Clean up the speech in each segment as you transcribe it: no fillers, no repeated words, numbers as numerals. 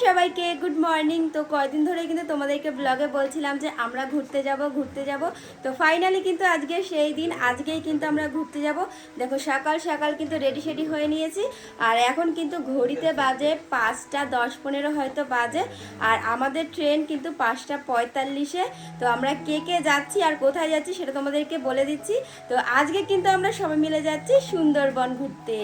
সবাইকে good morning. তো কয়দিন ধরে কিন্তু তোমাদেরকে ব্লগে বলছিলাম যে আমরা ঘুরতে যাব। তো ফাইনালি কিন্তু আজকে সেই দিন, আজকেই কিন্তু আমরা ঘুরতে যাব। দেখো সকাল সকাল কিন্তু রেডি সেডি হয়ে নিয়েছি, আর এখন কিন্তু ঘড়িতে বাজে 5:10-15 হয়তো বাজে, আর আমাদের ট্রেন কিন্তু 5:45-এ। তো আমরা কে কে যাচ্ছি আর কোথায় যাচ্ছি সেটা তোমাদেরকে বলে দিচ্ছি। তো আজকে কিন্তু আমরা সবাই মিলে যাচ্ছি সুন্দরবন ঘুরতে।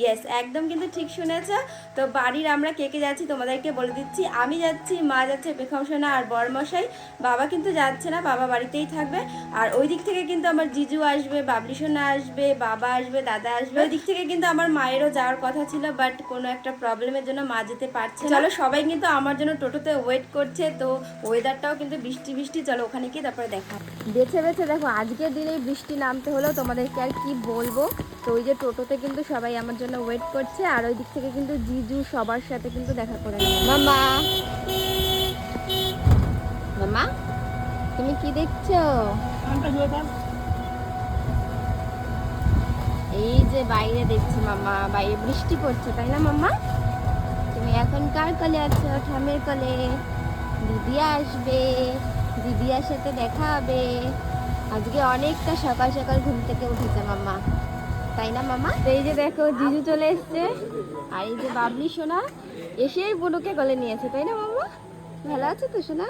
ইয়েস, একদম কিন্তু ঠিক শুনেছ। তো বাড়ির আমরা কে কে যাচ্ছি তোমাদেরকে বলে দিচ্ছি। আমি যাচ্ছি, মা যাচ্ছে, পেখম সোনা আর বরমশাই। বাবা কিন্তু যাচ্ছে না, বাবা বাড়িতেই থাকবে। আর ওই দিক থেকে কিন্তু আমার জিজু আসবে, বাবলি সোনা আসবে, বাবা আসবে, দাদা আসবে। ওই দিক থেকে কিন্তু আমার মায়েরও যাওয়ার কথা ছিল, বাট কোনো একটা প্রবলেমের জন্য মা যেতে পারছে না। চলো, সবাই কিন্তু আমার জন্য টোটোতে ওয়েট করছে। তো ওয়েদারটাও কিন্তু বৃষ্টি বৃষ্টি, চলো ওখানে গিয়ে তারপরে দেখা। বেছে বেছে দেখো আজকের দিনেই বৃষ্টি নামতে হলো, তোমাদেরকে আর কি বলবো। তো ওই যে টোটোতে কিন্তু সবাই আমার জন্য ওয়েট করছে, আর ওই দিক থেকে কিন্তু জিজু সবার সাথে কিন্তু দেখা করে। মামা, মামা তুমি কি দেখছো? এই যে বাইরে দেখছি মামা, বাইরে বৃষ্টি পড়ছে, তাই না মামা? তুমি এখন কার কোলে আছো? ঠামের কোলে। দিদি আসবে, দিদিয়ার সাথে দেখা হবে। আজকে অনেকটা সকাল সকাল ঘুম থেকে উঠেছে মামা, তাই না মামা? এই যে দেখো জিজু চলে এসছে, আর এই যে বাবলি সোনা এসেই বুনুকে কোলে নিয়েছে, তাই না মামা? ভালো আছো তো সোনা?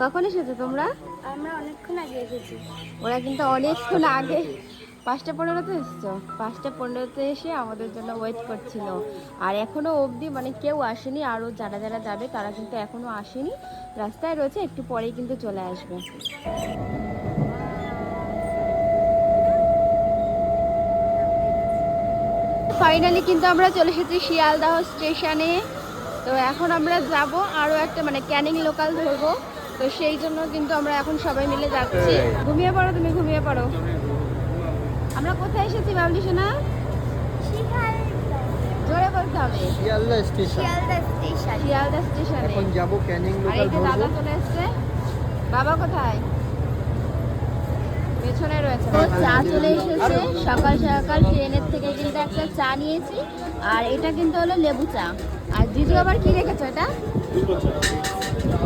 কখন এসেছো তোমরা? আমরা অনেকক্ষণ আগে এসেছি। ওরা কিন্তু অনেকক্ষণ আগে 5:15-তে এসছো। 5:15-তে এসে আমাদের জন্য ওয়েট করছিল, আর এখনো অবধি মানে কেউ আসেনি। আরও যারা যারা যাবে তারা কিন্তু এখনো আসেনি, রাস্তায় রয়েছে, একটু পরেই কিন্তু চলে আসবে। ফাইনালি কিন্তু আমরা চলে এসেছি শিয়ালদাহ স্টেশনে। তো এখন আমরা যাব আরও একটা মানে ক্যানিং লোকাল ধরবো। তো সেই জন্য কিন্তু আমরা এখন সবাই মিলে যাচ্ছি। ঘুমিয়ে পড়ো, তুমি ঘুমিয়ে পড়ো। আমরা কোথায় এসেছি বাবলি সোনা? জোরে বলতে হবে। শিয়ালদা স্টেশন। শিয়ালদা স্টেশনে এখন যাব ক্যানিং আর লোকাল এই যে দাদা ধরবো। চলে এসছে। বাবা কোথায়? পেছনে রয়েছে। তো চা চলে এসেছে সকাল সকাল ট্রেনের থেকে, কিন্তু একটা চা নিয়েছি, আর এটা কিন্তু হলো লেবু চা। আর জিজু আবার কি রেখেছো? এটা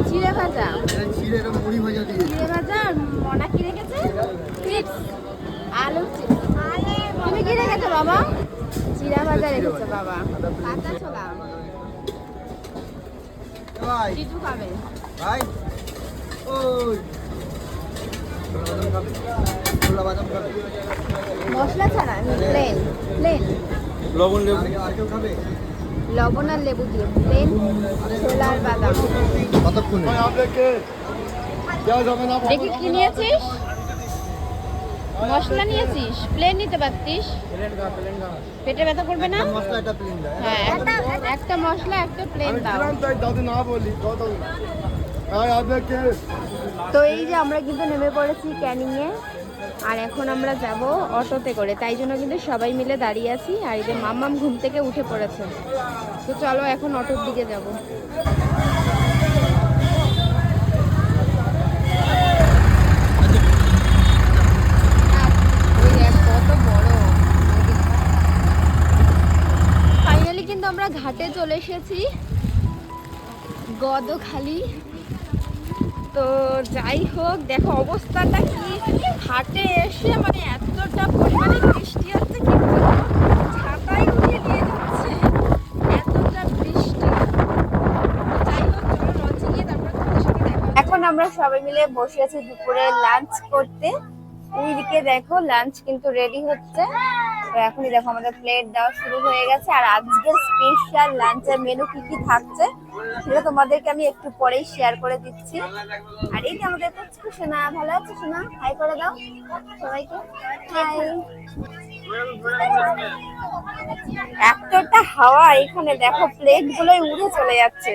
চিড়ে ভাজা। চিড়ের মুড়ি ভাজা দিয়ে। চিড়ে ভাজা আর মনা কি রেখেছে? চিপস, আলু চিপস। তুমি কি রেখেছো বাবা? চিড়া ভাজা রেখেছো বাবা। কাঁচা ছোলা ভাই জিজু খাবে। ভাই ওই ছোলা বাদাম খাবে। মশলা ছাড়া প্লেন প্লেন লবণ লেবু আর কেউ খাবে? লবণ আর লেবু দিয়ে প্লেন ছোলা আর বাদাম। কতক্ষণ? দেখি কি নিয়েছিস? মশলা নিয়েছিস? প্লেন নিতে পারতিস, পেটে ব্যথা করবে না। মশলা এটা প্লেন দাও। হ্যাঁ, একটা মশলা একটা প্লেন দাও। দাদু না বলি কত। তো এই যে আমরা কিন্তু নেমে পড়েছি ক্যানিংয়ে, আর এখন আমরা যাব অটোতে করে, তাই জন্য কিন্তু সবাই মিলে দাঁড়িয়ে আছি। আর এই যে মাম্মাম ঘুম থেকে উঠে পড়েছে। তো চলো এখন অটোর দিকে যাব। ফাইনালি কিন্তু আমরা ঘাটে চলে এসেছি, গদখালি। তো যাই হোক, দেখো অবস্থাটা কি। ঘাটে এসে মানে এতটা পরিমাণে বৃষ্টি হচ্ছে, কি বলবো, ছাতায় উঠিয়ে নিয়ে যাচ্ছে, এতটা বৃষ্টি। যাই হোক, চলো লঞ্চে গিয়ে তারপরে তোমাদের সাথে দেখা হবে। এখন আমরা সবাই মিলে বসে আছি দুপুরে লাঞ্চ করতে। এইদিকে দেখো লাঞ্চ কিন্তু রেডি হচ্ছে। তো এখনই দেখো আমাদের প্লেট দেওয়া শুরু হয়ে গেছে, আর আজকের স্পেশাল লাঞ্চের মেনু কি কি থাকছে সেটা তোমাদেরকে আমি একটু পরেই শেয়ার করে দিচ্ছি। আর এই যে আমাদের পুচকু সোনা, ভালো আছে সোনা? হাই করে দাও সবাইকে, হাই। এতটা হাওয়া এখানে, দেখো প্লেট গুলোই উড়ে চলে যাচ্ছে।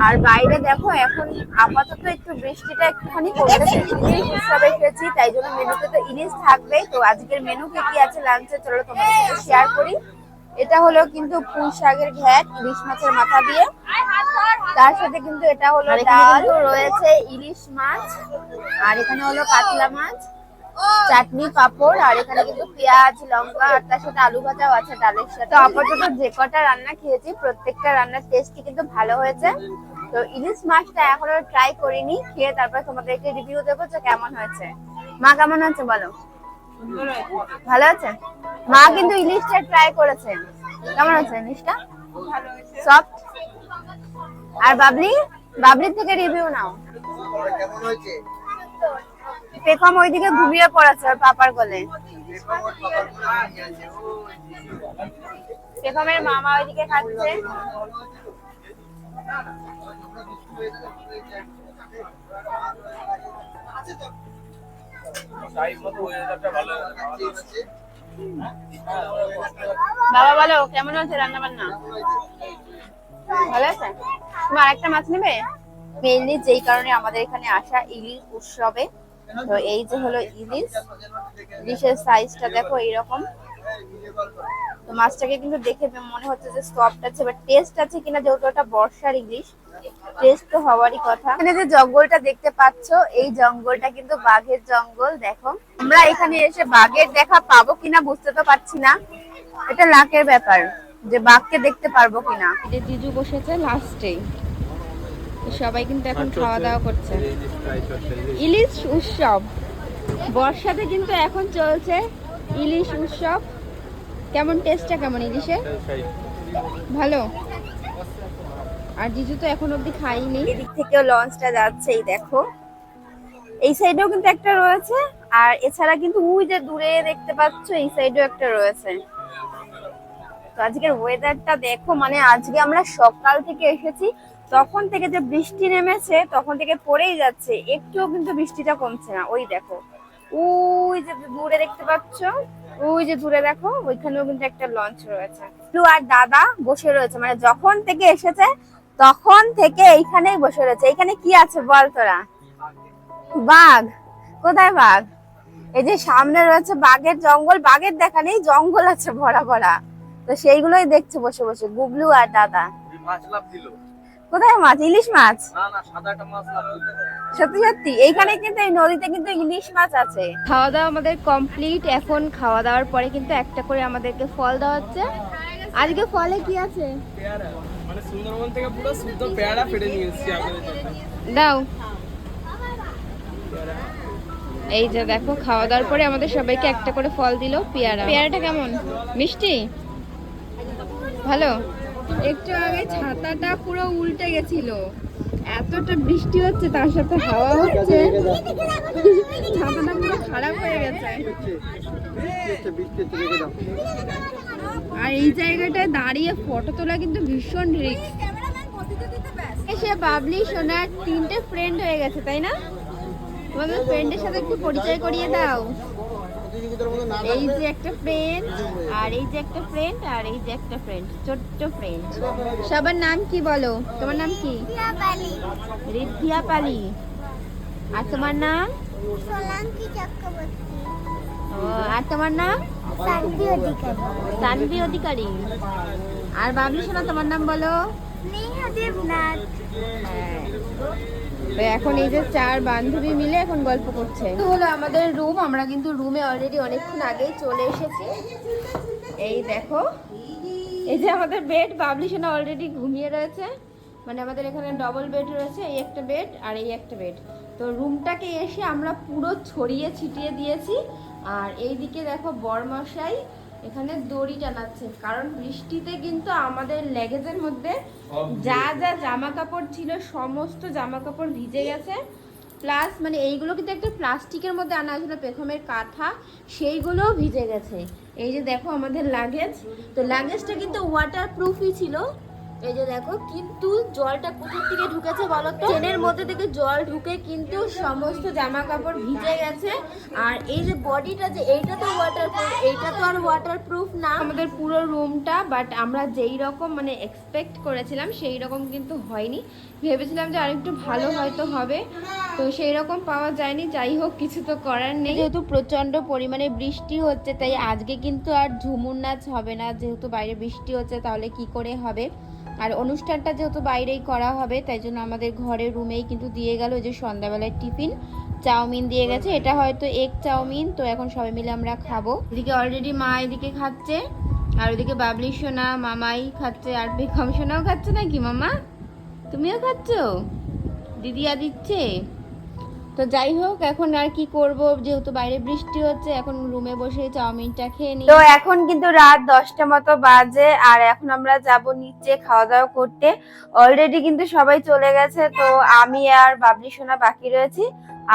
আর বাইরে দেখো এখন আপাতত একটু বৃষ্টিটা একটুখানি কমেছে। ইলিশ উৎসবে খেয়েছি, তাই জন্য মেনুতে তো ইলিশ থাকবেই। তো আজকের মেনু কি কি আছে লাঞ্চে চলো তোমাদের সাথে শেয়ার করি। এটা হলো কিন্তু পুঁই শাকের ঘ্যাট ইলিশ মাছের মাথা দিয়ে, তার সাথে কিন্তু এটা হলো ডাল, রয়েছে ইলিশ মাছ, আর এখানে হলো কাতলা মাছ, চাটনি পাঁপড় আর এখানে কিন্তু পেঁয়াজ লঙ্কা আর তার সাথে আলু ভাজাও আছে ডালের সাথে। তো আপাতত যে কটা রান্না খেয়েছি প্রত্যেকটা রান্নার টেস্টই কিন্তু ভালো হয়েছে। তো ইলিশ মাছটা এখনো ট্রাই করিনি, খেয়ে তারপর তোমাদেরকে রিভিউ দেবো যে কেমন হয়েছে। মা কেমন হয়েছে বলো? ভালো আছে। মা কিন্তু ইলিশটা ট্রাই করেছে। কেমন হয়েছে ইলিশটা? সফট। আর বাবলির থেকে রিভিউ নাও। কেমন হয়েছে? পেখম ওইদিকে ঘুমিয়ে পড়েছে ওর পাপার কোলে। পেখমের মামা ওইদিকে খাচ্ছে। বাবা বলো কেমন হয়েছে রান্না বান্না? ভালো আছে। তুমি আরেকটা মাছ নেবে? মেইনলি যেই কারণে আমাদের এখানে আসা ইলিশ উৎসবে। তো এই যে হলো ইলিশের সাইজটা দেখো এইরকম। তো মাছটাকে কিন্তু দেখে মনে হচ্ছে যে সফট আছে, বাট টেস্ট আছে কিনা, যেহেতু ওটা বর্ষার ইলিশ টেস্ট তো হওয়ারই কথা। এখানে যে জঙ্গলটা দেখতে পাচ্ছ এই জঙ্গলটা কিন্তু বাঘের জঙ্গল। দেখো আমরা এখানে এসে বাঘের দেখা পাবো কিনা বুঝতে তো পারছি না, এটা লাকের ব্যাপার যে বাঘকে দেখতে পারবো কিনা। যে জিজু বসেছে লাস্টে, সবাই কিন্তু এখন খাওয়া দাওয়া করছে। ইলিশ উৎসব বর্ষাতে কিন্তু এখন চলছে ইলিশ উৎসব। কেমন টেস্টটা কেমন ইলিশের? ভালো। আর জিজু তো এখন অবধি খাইনি। এদিক থেকেও লঞ্চটা যাচ্ছে, এই দেখো এই সাইডেও কিন্তু একটা রয়েছে, আর এছাড়া কিন্তু ওই যে দূরে দেখতে পাচ্ছ এই সাইডেও একটা রয়েছে। তো আজকের ওয়েদারটা দেখো, মানে আজকে আমরা সকাল থেকে এসেছি, তখন থেকে যে বৃষ্টি নেমেছে তখন থেকে পড়েই যাচ্ছে, একটুও কিন্তু বৃষ্টিটা কমছে না। ওই দেখো ওই যে দূরে দেখতে পাচ্ছ, ওই যে দূরে দেখো ওইখানেও কিন্তু একটা লঞ্চ রয়েছে। আর দাদা বসে রয়েছে, মানে যখন থেকে এসেছে তখন থেকে এইখানেই বসে রয়েছে। এখানে কি আছে বল তোরা? বাঘ? কোথায় বাঘ? এই যে সামনে রয়েছে বাঘের জঙ্গল, বাঘের দেখা নেই, জঙ্গল আছে ভরা ভরা। তো সেইগুলোই দেখছে বসে বসে গুবলু আর দাদা। মাছ লাভ দিল। কোথায় মাছ? ইলিশ মাছ? না না, সাদা একটা মাছ লাভ দিল। সত্যি সত্যি এইখানে কিন্তু এই নদীতে কিন্তু ইলিশ মাছ আছে। খাওয়া দাওয়া আমাদের কমপ্লিট। এখন খাওয়া দাওয়ার পরে কিন্তু একটা করে আমাদেরকে ফল দেওয়া হচ্ছে। আজকে ফলে কি আছে? পেয়ারা, মানে সুন্দরবন থেকে পুরো শুদ্ধ পেয়ারা পেড়ে নিয়ে এসেছি আপনাদের জন্য। দাও। এই যে দেখো খাওয়া দাওয়ার পরে আমাদের সবাইকে একটা করে ফল দিল পেয়ারা। পেয়ারাটা কেমন? মিষ্টি? ভালো। একটু আগে ছাতাটা পুরো উল্টে গেছিল, এতটা বৃষ্টি হচ্ছে তার সাথে হাওয়া হচ্ছে, ছাতাটা পুরো খারাপ হয়ে গেছে। আর এই জায়গাটায় দাঁড়িয়ে ফটো তোলা কিন্তু ভীষণ রিস্ক। সে বাবলি সোনার 3টে ফ্রেন্ড হয়ে গেছে, তাই না? তোমাদের ফ্রেন্ডের সাথে একটু পরিচয় করিয়ে দাও। এই যে একটা ফ্রেন্ড, আর এই যে একটা ফ্রেন্ড, আর এই যে একটা ফ্রেন্ড, ছোট্ট ফ্রেন্ড। সবার নাম কি বলো? তোমার নাম কি? রিদ্ধিয়া পালি। আর তোমার নাম? ও, আর তোমার নাম? সানভি অধিকারী। আর বাবলি সোনা তোমার নাম বলো? হ্যাঁ। তো এখন এই যে 4 বান্ধবী মিলে এখন গল্প করছে। তো হলো আমাদের রুম, আমরা কিন্তু রুমে অলরেডি অনেকক্ষণ আগেই চলে এসেছি। এই দেখো এই যে আমাদের বেড, বাবলি সোনা অলরেডি ঘুমিয়ে রয়েছে। মানে আমাদের এখানে ডবল বেড রয়েছে, এই একটা বেড আর এই একটা বেড। তো রুমটাকে এসে আমরা পুরো ছড়িয়ে ছিটিয়ে দিয়েছি। আর এইদিকে দেখো বরমশাই এখানে দড়ি টানাচ্ছে, কারণ বৃষ্টিতে কিন্তু আমাদের লেগেজের মধ্যে যা যা জামা কাপড় ছিল সমস্ত জামা কাপড় ভিজে গেছে। প্লাস মানে এইগুলো কিন্তু একটা প্লাস্টিকের মধ্যে আনা হয়েছিল পেখমের কাঁথা, সেইগুলোও ভিজে গেছে। এই যে দেখো আমাদের লাগেজ, তো লাগেজটা কিন্তু ওয়াটার প্রুফই ছিল। এই যে দেখো, কিন্তু জলটা কোথা থেকে ঢুকেছে বলো তো? ট্রেনের মধ্যে থেকে জল ঢুকে কিন্তু সমস্ত জামা কাপড় ভিজে গেছে। আর এই যে বডিটা, যে এইটা তো ওয়াটারপ্রুফ, এইটা তো আর ওয়াটারপ্রুফ না আমাদের পুরো রুমটা। বাট আমরা যেই রকম মানে এক্সপেক্ট করেছিলাম সেই রকম কিন্তু হয়নি। ভেবেছিলাম যে আরেকটু ভালো হয়তো হবে, তো সেই রকম পাওয়া যায়নি। যাই হোক, কিছু তো করার নেই। যেহেতু প্রচন্ড পরিমাণে বৃষ্টি হচ্ছে, তাই আজকে কিন্তু আর ঝুমুর নাচ হবে না। যেহেতু বাইরে বৃষ্টি হচ্ছে তাহলে কি করে হবে। আর অনুষ্ঠানটা যেহেতু বাইরেই করা হবে তাই জন্য আমাদের ঘরের রুমেই কিন্তু দিয়ে গেল যে সন্ধ্যাবেলায় টিফিন চাউমিন দিয়ে গেছে, এটা হয়তো এগ চাউমিন। তো এখন সবাই মিলে আমরা খাবো। এদিকে অলরেডি মা এদিকে খাচ্ছে, আর ওদিকে বাবলি সোনা মামাই খাচ্ছে, আর বেগম সোনাও খাচ্ছে নাকি মামা? তুমিও খাচ্ছ? দিদিয়া দিচ্ছে। তো যাই হোক, এখন আর কি করব, যেহেতু বাইরে বৃষ্টি হচ্ছে, এখন রুমে বসে চাউমিনটা খেয়ে নিই। তো এখন কিন্তু রাত 10টা মতো বাজে, আর এখন আমরা যাব নিচে খাওয়া দাওয়া করতে। অলরেডি কিন্তু সবাই চলে গেছে, তো আমি আর বাবলি সোনা বাকি রয়েছি,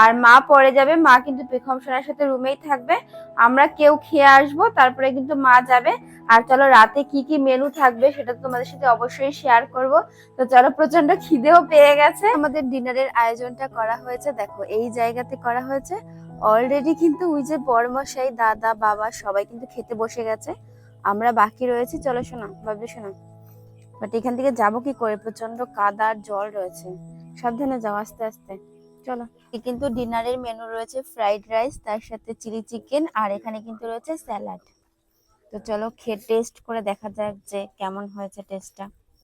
আর মা পরে যাবে। মা কিন্তু পেখম সোনার সাথে রুমেই থাকবে। আমরা কেউ খেয়ে আসবো, তারপরে কিন্তু মা যাবে। আর চলো রাতে কি কি মেনু থাকবে সেটা তোমাদের সাথে অবশ্যই শেয়ার করব। তো চলো, প্রচন্ড খিদেও পেয়ে গেছে। আমাদের ডিনারের আয়োজনটা করা হয়েছে, দেখো এই জায়গাতে করা হয়েছে। অলরেডি কিন্তু ওই যে বড়মশাই, দাদা, বাবা সবাই কিন্তু খেতে বসে গেছে, আমরা বাকি রয়েছি। চলো শোনা, বাবলি শোনা, বাট এখান থেকে যাবো কি করে, প্রচন্ড কাদা আর জল রয়েছে। সাবধানে যাও, আস্তে আস্তে চলো। কিন্তু ডিনারের মেনু রয়েছে ফ্রাইড রাইস, তার সাথে চিলি চিকেন, আর এখানে কিন্তু রয়েছে স্যালাড। তো চলো খেয়ে টেস্ট করে দেখা যাক যে কেমন হয়েছে টেস্টটা।